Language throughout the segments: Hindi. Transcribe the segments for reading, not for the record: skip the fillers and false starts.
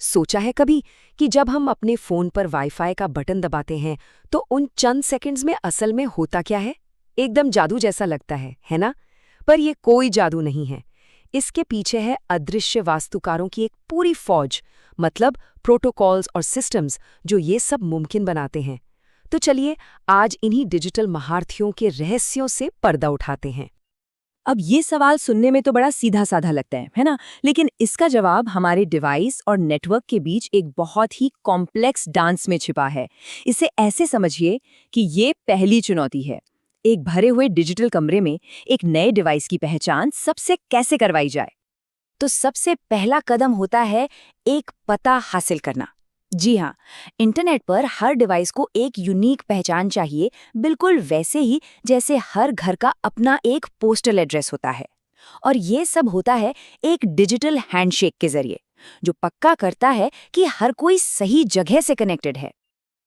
सोचा है कभी कि जब हम अपने फोन पर वाईफाई का बटन दबाते हैं तो उन चंद सेकंड्स में असल में होता क्या है? एकदम जादू जैसा लगता है ना? पर ये कोई जादू नहीं है। इसके पीछे है अदृश्य वास्तुकारों की एक पूरी फौज, मतलब प्रोटोकॉल्स और सिस्टम्स जो ये सब मुमकिन बनाते हैं। तो चलिए आज इन्हीं डिजिटल महारथियों के रहस्यों से पर्दा उठाते हैं। अब ये सवाल सुनने में तो बड़ा सीधा साधा लगता है ना? लेकिन इसका जवाब हमारे डिवाइस और नेटवर्क के बीच एक बहुत ही कॉम्प्लेक्स डांस में छिपा है। इसे ऐसे समझिए कि ये पहली चुनौती है। एक भरे हुए डिजिटल कमरे में एक नए डिवाइस की पहचान सबसे कैसे करवाई जाए। तो सबसे पहला कदम होता है एक पता हासिल करना। जी हाँ, इंटरनेट पर हर डिवाइस को एक यूनिक पहचान चाहिए, बिल्कुल वैसे ही जैसे हर घर का अपना एक पोस्टल एड्रेस होता है। और ये सब होता है एक डिजिटल हैंडशेक के जरिए, जो पक्का करता है कि हर कोई सही जगह से कनेक्टेड है।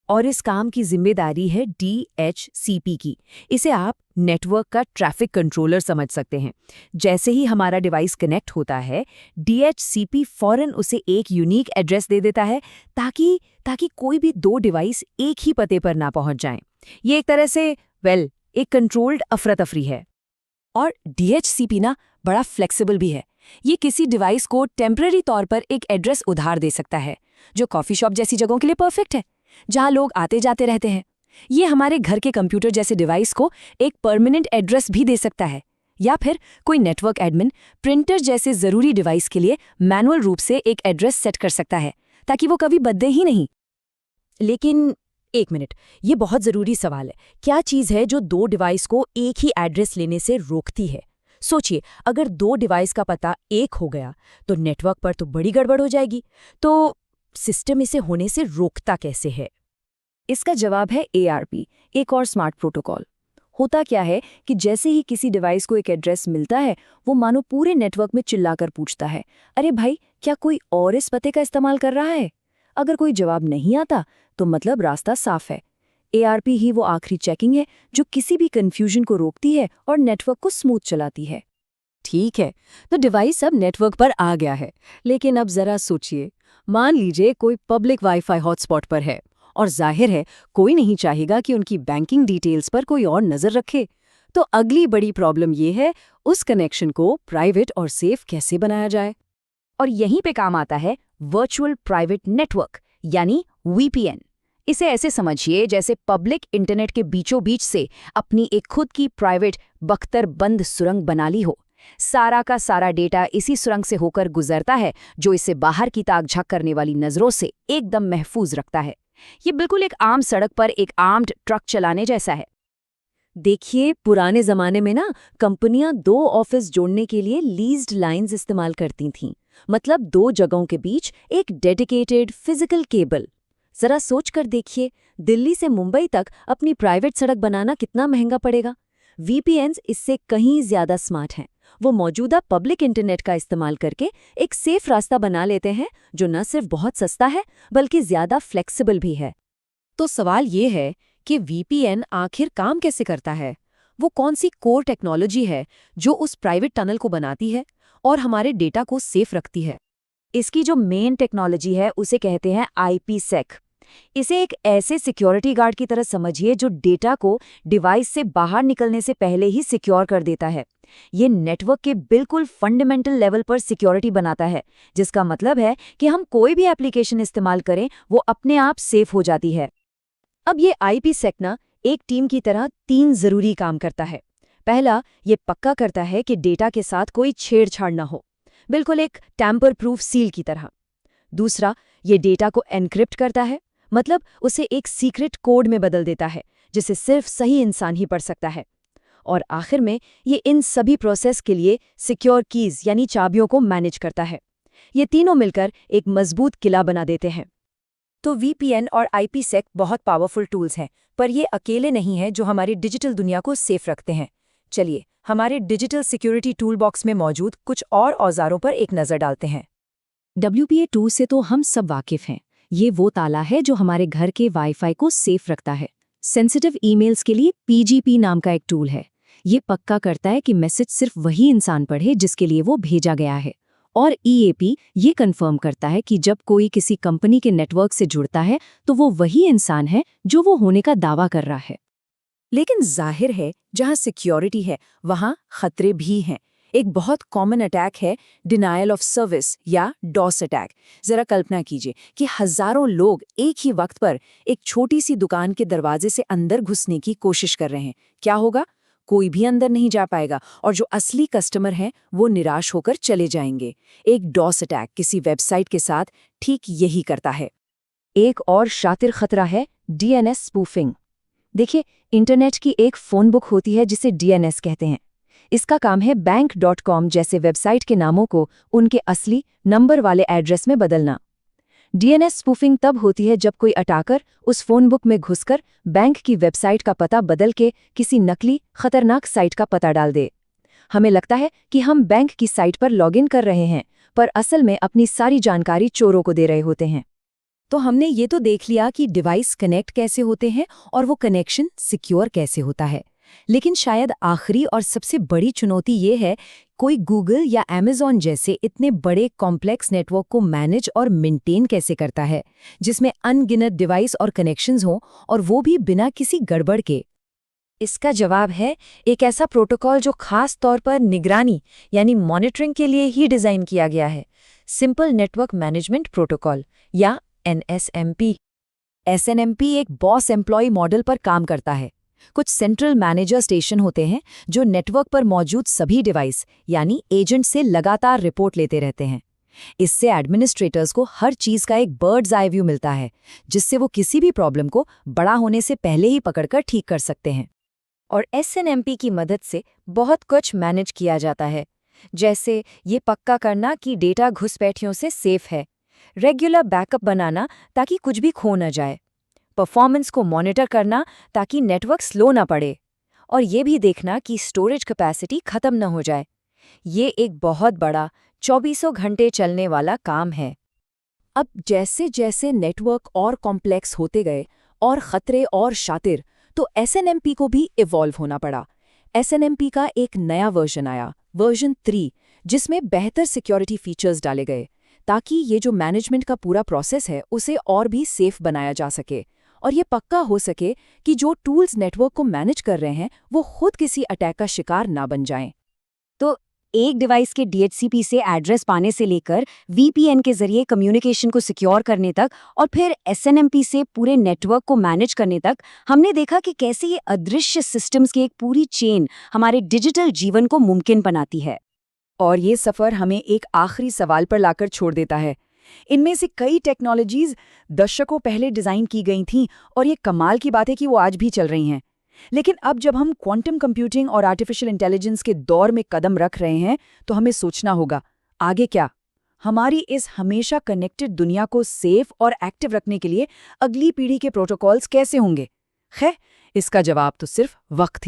और इस काम की जिम्मेदारी है DHCP की। इसे आप नेटवर्क का ट्रैफिक कंट्रोलर समझ सकते हैं। जैसे ही हमारा डिवाइस कनेक्ट होता है, DHCP फौरन उसे एक यूनिक एड्रेस दे देता है ताकि ताकि कोई भी दो डिवाइस एक ही पते पर ना पहुंच जाएं। ये एक तरह से एक कंट्रोल्ड अफरा तफरी है। और DHCP ना बड़ा फ्लेक्सिबल भी है। ये किसी डिवाइस को टेम्पररी तौर पर एक एड्रेस उधार दे सकता है, जो कॉफी शॉप जैसी जगहों के लिए परफेक्ट है, जहां लोग आते जाते रहते हैं। ये हमारे घर के कंप्यूटर जैसे डिवाइस को एक परमानेंट एड्रेस भी दे सकता है। या फिर कोई नेटवर्क एडमिन प्रिंटर जैसे जरूरी डिवाइस के लिए मैनुअल रूप से एक एड्रेस सेट कर सकता है, ताकि वो कभी बदले ही नहीं। लेकिन एक मिनट, ये बहुत जरूरी सवाल है। क्या चीज है जो दो डिवाइस को एक ही एड्रेस लेने से रोकती है? सोचिए, अगर दो डिवाइस का पता एक हो गया तो नेटवर्क पर तो बड़ी गड़बड़ हो जाएगी। तो सिस्टम इसे होने से रोकता कैसे है? इसका जवाब है ARP, एक और स्मार्ट प्रोटोकॉल। होता क्या है कि जैसे ही किसी डिवाइस को एक एड्रेस मिलता है, वो मानो पूरे नेटवर्क में चिल्लाकर पूछता है, अरे भाई, क्या कोई और इस पते का इस्तेमाल कर रहा है? अगर कोई जवाब नहीं आता तो मतलब रास्ता साफ है। ARP ही वो आखिरी चेकिंग है जो किसी भी कंफ्यूजन को रोकती है और नेटवर्क को स्मूथ चलाती है। ठीक है, तो डिवाइस अब नेटवर्क पर आ गया है। लेकिन अब जरा सोचिए, मान लीजिए कोई पब्लिक वाईफाई हॉटस्पॉट पर है और जाहिर है कोई नहीं चाहेगा कि उनकी बैंकिंग डिटेल्स पर कोई और नजर रखे। तो अगली बड़ी प्रॉब्लम ये है, उस कनेक्शन को प्राइवेट और सेफ कैसे बनाया जाए। और यहीं पे काम आता है वर्चुअल प्राइवेट नेटवर्क, यानी VPN। इसे ऐसे समझिए जैसे पब्लिक इंटरनेट के बीचों बीच से अपनी एक खुद की प्राइवेट बख्तर बंद सुरंग बना ली हो। सारा का सारा डेटा इसी सुरंग से होकर गुजरता है, जो इसे बाहर की ताक झांक करने वाली नजरों से एकदम महफूज रखता है। ये बिल्कुल एक आम सड़क पर एक आर्म्ड ट्रक चलाने जैसा है। देखिए, पुराने जमाने में ना कंपनियां दो ऑफिस जोड़ने के लिए लीज्ड लाइंस इस्तेमाल करती थीं। मतलब दो जगहों के बीच एक डेडिकेटेड फिजिकल केबल। जरा सोच कर देखिए, दिल्ली से मुंबई तक अपनी प्राइवेट सड़क बनाना कितना महंगा पड़ेगा। VPNs इससे कहीं ज्यादा स्मार्ट हैं। वो मौजूदा पब्लिक इंटरनेट का इस्तेमाल करके एक सेफ रास्ता बना लेते हैं, जो न सिर्फ बहुत सस्ता है बल्कि ज्यादा फ्लेक्सिबल भी है। तो सवाल ये है कि VPN आखिर काम कैसे करता है? वो कौन सी कोर टेक्नोलॉजी है जो उस प्राइवेट टनल को बनाती है और हमारे डेटा को सेफ रखती है? इसकी जो मेन टेक्नोलॉजी है उसे कहते हैं IPsec। इसे एक ऐसे सिक्योरिटी गार्ड की तरह समझिए जो डेटा को डिवाइस से बाहर निकलने से पहले ही सिक्योर कर देता है। ये नेटवर्क के बिल्कुल फंडामेंटल लेवल पर सिक्योरिटी बनाता है, जिसका मतलब है कि हम कोई भी एप्लीकेशन इस्तेमाल करें वो अपने आप सेफ हो जाती है। अब ये IPsec ना एक टीम की तरह 3 जरूरी काम करता है। पहला, ये पक्का करता है कि डेटा के साथ कोई छेड़छाड़ ना हो, बिल्कुल एक टैम्पर प्रूफ सील की तरह। दूसरा, ये डेटा को एन्क्रिप्ट करता है, मतलब उसे एक सीक्रेट कोड में बदल देता है जिसे सिर्फ सही इंसान ही पढ़ सकता है। और आखिर में ये इन सभी प्रोसेस के लिए सिक्योर कीज यानी चाबियों को मैनेज करता है। ये तीनों मिलकर एक मजबूत किला बना देते हैं। तो VPN और IPsec बहुत पावरफुल टूल्स हैं, पर ये अकेले नहीं हैं जो हमारी डिजिटल दुनिया को सेफ रखते हैं। चलिए, हमारे डिजिटल सिक्योरिटी टूल बॉक्स में मौजूद कुछ और औजारों पर एक नज़र डालते हैं। WPA2 से तो हम सब वाकिफ हैं। ये वो ताला है जो हमारे घर के वाईफाई को सेफ रखता है। सेंसिटिव ईमेल्स के लिए PGP नाम का एक टूल है। ये पक्का करता है कि मैसेज सिर्फ वही इंसान पढ़े जिसके लिए वो भेजा गया है। और EAP ये कंफर्म करता है कि जब कोई किसी कंपनी के नेटवर्क से जुड़ता है तो वो वही इंसान है जो वो होने का दावा कर रहा है। लेकिन जाहिर है जहां सिक्योरिटी है वहां खतरे भी हैं। एक बहुत कॉमन अटैक है डिनायल ऑफ सर्विस या डॉस अटैक। जरा कल्पना कीजिए कि हजारों लोग एक ही वक्त पर एक छोटी सी दुकान के दरवाजे से अंदर घुसने की कोशिश कर रहे हैं। क्या होगा? कोई भी अंदर नहीं जा पाएगा और जो असली कस्टमर हैं वो निराश होकर चले जाएंगे। एक डॉस अटैक किसी वेबसाइट के साथ ठीक यही करता है। एक और शातिर खतरा है DNS स्पूफिंग। देखिए, इंटरनेट की एक फ़ोन बुक होती है जिसे DNS कहते हैं। इसका काम है bank.com जैसे वेबसाइट के नामों को उनके असली नंबर वाले एड्रेस में बदलना। DNS स्पूफिंग तब होती है जब कोई अटैकर उस फ़ोन बुक में घुसकर बैंक की वेबसाइट का पता बदल के किसी नकली, खतरनाक साइट का पता डाल दे। हमें लगता है कि हम बैंक की साइट पर लॉगिन कर रहे हैं, पर असल में अपनी सारी जानकारी चोरों को दे रहे होते हैं। तो हमने ये तो देख लिया कि डिवाइस कनेक्ट कैसे होते हैं और वो कनेक्शन सिक्योर कैसे होता है। लेकिन शायद आखिरी और सबसे बड़ी चुनौती ये है, कोई गूगल या Amazon जैसे इतने बड़े कॉम्प्लेक्स नेटवर्क को मैनेज और मेंटेन कैसे करता है, जिसमें अनगिनत डिवाइस और कनेक्शंस हों और वो भी बिना किसी गड़बड़ के। इसका जवाब है एक ऐसा प्रोटोकॉल जो खास तौर पर निगरानी यानी मॉनिटरिंग के लिए ही डिज़ाइन किया गया है। सिंपल नेटवर्क मैनेजमेंट प्रोटोकॉल या NSMP। SNMP एक बॉस एम्प्लॉय मॉडल पर काम करता है। कुछ सेंट्रल मैनेजर स्टेशन होते हैं जो नेटवर्क पर मौजूद सभी डिवाइस यानी एजेंट से लगातार रिपोर्ट लेते रहते हैं। इससे एडमिनिस्ट्रेटर्स को हर चीज का एक बर्ड्स आई व्यू मिलता है, जिससे वो किसी भी प्रॉब्लम को बड़ा होने से पहले ही पकड़कर ठीक कर सकते हैं। और SNMP की मदद से बहुत कुछ मैनेज किया जाता है, जैसे ये पक्का करना कि डेटा घुसपैठियों से सेफ है, रेगुलर बैकअप बनाना ताकि कुछ भी खो न जाए, परफॉर्मेंस को मॉनिटर करना ताकि नेटवर्क स्लो ना पड़े, और ये भी देखना कि स्टोरेज कैपेसिटी खत्म न हो जाए। ये एक बहुत बड़ा 24 घंटे चलने वाला काम है। अब जैसे जैसे नेटवर्क और कॉम्प्लेक्स होते गए और खतरे और शातिर, तो SNMP को भी इवॉल्व होना पड़ा। SNMP का एक नया वर्जन आया, वर्जन 3, जिसमें बेहतर सिक्योरिटी फीचर्स डाले गए ताकि ये जो मैनेजमेंट का पूरा प्रोसेस है उसे और भी सेफ बनाया जा सके और ये पक्का हो सके कि जो टूल्स नेटवर्क को मैनेज कर रहे हैं वो खुद किसी अटैक का शिकार ना बन जाएं। तो एक डिवाइस के DHCP से एड्रेस पाने से लेकर VPN के जरिए कम्युनिकेशन को सिक्योर करने तक और फिर SNMP से पूरे नेटवर्क को मैनेज करने तक, हमने देखा कि कैसे ये अदृश्य सिस्टम्स की एक पूरी चेन हमारे डिजिटल जीवन को मुमकिन बनाती है। और ये सफ़र हमें एक आखिरी सवाल पर लाकर छोड़ देता है। इनमें से कई टेक्नोलॉजीज दशकों पहले डिज़ाइन की गई थीं और ये कमाल की बात है कि वो आज भी चल रही हैं। लेकिन अब जब हम क्वांटम कंप्यूटिंग और आर्टिफिशियल इंटेलिजेंस के दौर में कदम रख रहे हैं तो हमें सोचना होगा, आगे क्या? हमारी इस हमेशा कनेक्टेड दुनिया को सेफ और एक्टिव रखने के लिए अगली पीढ़ी के प्रोटोकॉल्स कैसे होंगे? खैर, इसका जवाब तो सिर्फ वक्त ही